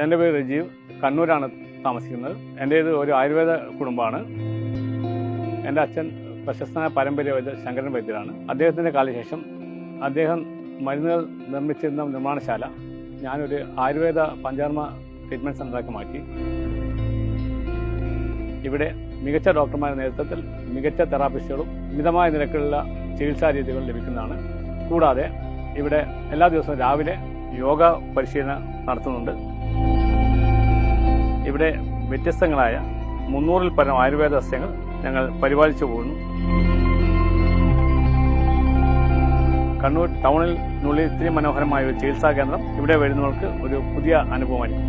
എൻ്റെ പേര് രജീവ്, കണ്ണൂരാണ് താമസിക്കുന്നത്. എൻ്റേത് ഒരു ആയുർവേദ കുടുംബമാണ്. എൻ്റെ അച്ഛൻ പ്രശസ്തനായ പാരമ്പര്യ വൈദ്യ ശങ്കരൻ വൈദ്യരാണ്. അദ്ദേഹത്തിൻ്റെ കാലശേഷം അദ്ദേഹം മരുന്നുകൾ നിർമ്മിച്ചിരുന്ന നിർമ്മാണശാല ഞാനൊരു ആയുർവേദ പഞ്ചകർമ്മ ട്രീറ്റ്മെൻറ്റ് സെൻ്ററാക്കി മാറ്റി. ഇവിടെ മികച്ച ഡോക്ടർമാരുടെ നേതൃത്വത്തിൽ മികച്ച തെറാപ്പിസ്റ്റുകളും മിതമായ നിരക്കിലുള്ള ചികിത്സാ രീതികൾ ലഭിക്കുന്നതാണ്. കൂടാതെ ഇവിടെ എല്ലാ ദിവസവും രാവിലെ യോഗ പരിശീലനം നടത്തുന്നുണ്ട്. ഇവിടെ വ്യത്യസ്തങ്ങളായ 300-ൽ പരം ആയുർവേദ സസ്യങ്ങൾ ഞങ്ങൾ പരിപാലിച്ചു പോകുന്നു. കണ്ണൂർ ടൗണിനുള്ളിൽ ഇത്രയും മനോഹരമായ ഒരു ചികിത്സാ കേന്ദ്രം ഇവിടെ വരുന്നവർക്ക് ഒരു പുതിയ അനുഭവമായിരിക്കും.